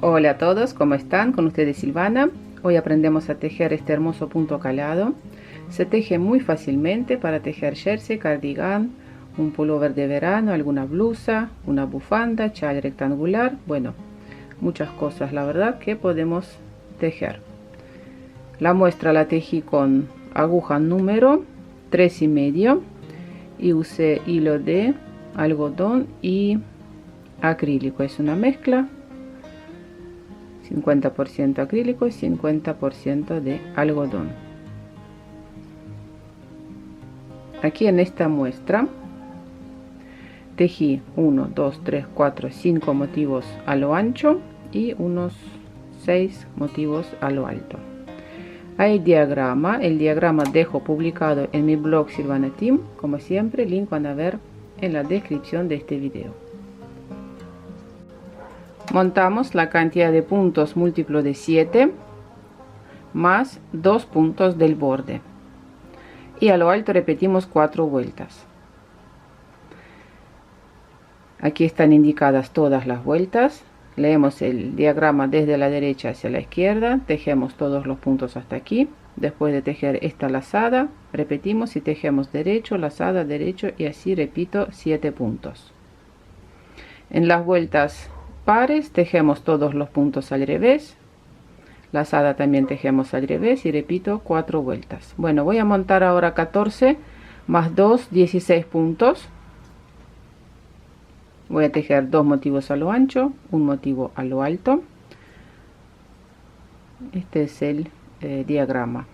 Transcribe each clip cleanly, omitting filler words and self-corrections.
Hola a todos, ¿cómo están? Con ustedes Silvana. Hoy aprendemos a tejer este hermoso punto calado. Se teje muy fácilmente para tejer jersey, cardigan, un pullover de verano, alguna blusa, una bufanda, chal rectangular, bueno, muchas cosas la verdad que podemos tejer. La muestra la tejí con aguja número 3,5 y usé hilo de algodón y acrílico. Es una mezcla 50% acrílico y 50% de algodón. Aquí en esta muestra tejí 1, 2, 3, 4, 5 motivos a lo ancho y unos 6 motivos a lo alto. Hay diagrama, el diagrama dejo publicado en mi blog Silvana Team, como siempre, link van a ver en la descripción de este video. Montamos la cantidad de puntos múltiplo de 7 más 2 puntos del borde y a lo alto repetimos 4 vueltas. Aquí están indicadas todas las vueltas. Leemos el diagrama desde la derecha hacia la izquierda, tejemos todos los puntos hasta aquí. Después de tejer esta lazada, repetimos y tejemos derecho, lazada, derecho y así repito 7 puntos. En las vueltas pares tejemos todos los puntos al revés, lazada también tejemos al revés y repito 4 vueltas. Bueno, voy a montar ahora 14 más 2, 16 puntos. Voy a tejer 2 motivos a lo ancho, un motivo a lo alto. Este es el diagrama.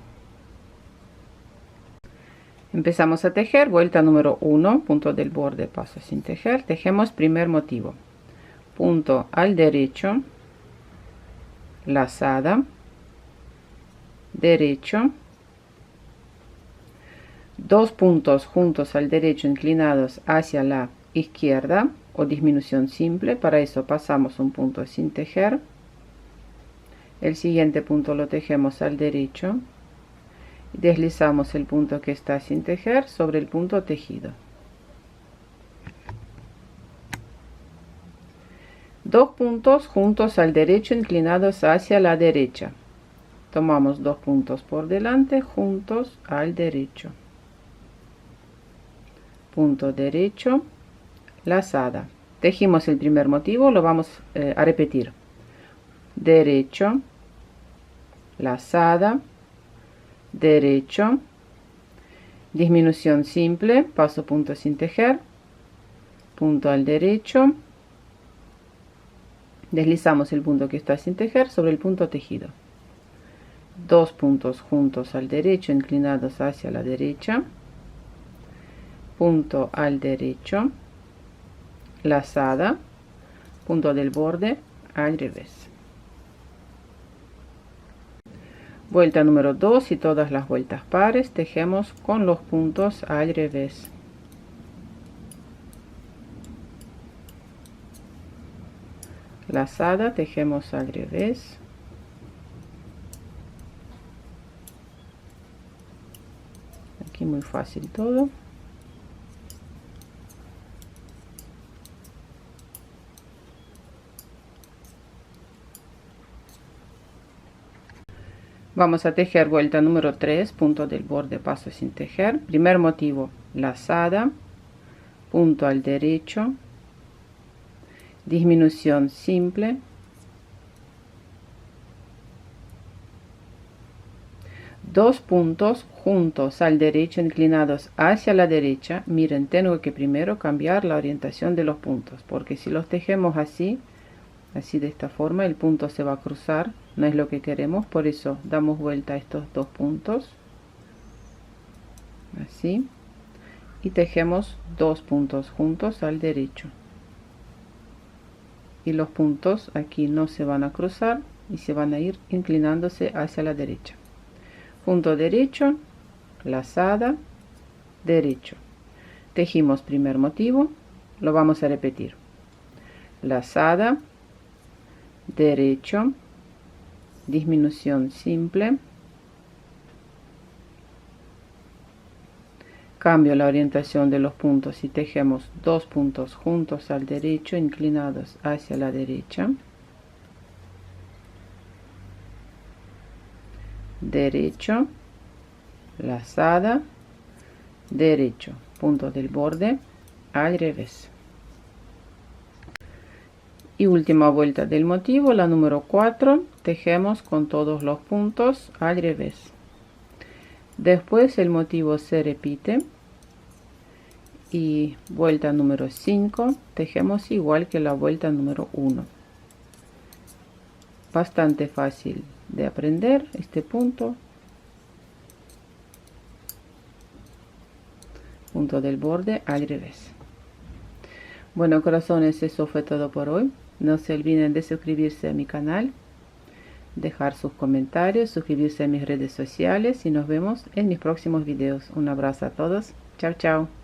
Empezamos a tejer, vuelta número 1, punto del borde, paso sin tejer. Tejemos primer motivo, punto al derecho, lazada, derecho, 2 puntos juntos al derecho inclinados hacia la izquierda o disminución simple. Para eso pasamos un punto sin tejer, el siguiente punto lo tejemos al derecho y deslizamos el punto que está sin tejer sobre el punto tejido. 2 puntos juntos al derecho inclinados hacia la derecha, tomamos 2 puntos por delante juntos al derecho, punto derecho, lazada, tejimos el primer motivo, lo vamos a repetir, derecho, lazada, derecho, disminución simple, paso punto sin tejer, punto al derecho, deslizamos el punto que está sin tejer sobre el punto tejido, 2 puntos juntos al derecho inclinados hacia la derecha, punto al derecho, lazada, punto del borde al revés. Vuelta número 2 y todas las vueltas pares tejemos con los puntos al revés. Lazada, tejemos al revés. Aquí muy fácil todo. Vamos a tejer vuelta número 3, punto del borde, paso sin tejer. Primer motivo, lazada, punto al derecho, disminución simple, 2 puntos juntos al derecho inclinados hacia la derecha. Miren, tengo que primero cambiar la orientación de los puntos, porque si los tejemos así de esta forma, el punto se va a cruzar, no es lo que queremos. Por eso damos vuelta a estos 2 puntos, así, y tejemos 2 puntos juntos al derecho, y los puntos aquí no se van a cruzar y se van a ir inclinándose hacia la derecha. Punto derecho, lazada, derecho, tejimos primer motivo, lo vamos a repetir, lazada, derecho, disminución simple, cambio la orientación de los puntos y tejemos 2 puntos juntos al derecho inclinados hacia la derecha, derecho, lazada, derecho, punto del borde al revés. Y última vuelta del motivo, la número 4, tejemos con todos los puntos al revés. Después el motivo se repite y vuelta número 5 tejemos igual que la vuelta número 1. Bastante fácil de aprender este punto. Punto del borde al revés. Bueno, corazones, eso fue todo por hoy. No se olviden de suscribirse a mi canal, dejar sus comentarios, suscribirse a mis redes sociales y nos vemos en mis próximos videos. Un abrazo a todos. Chao, chao.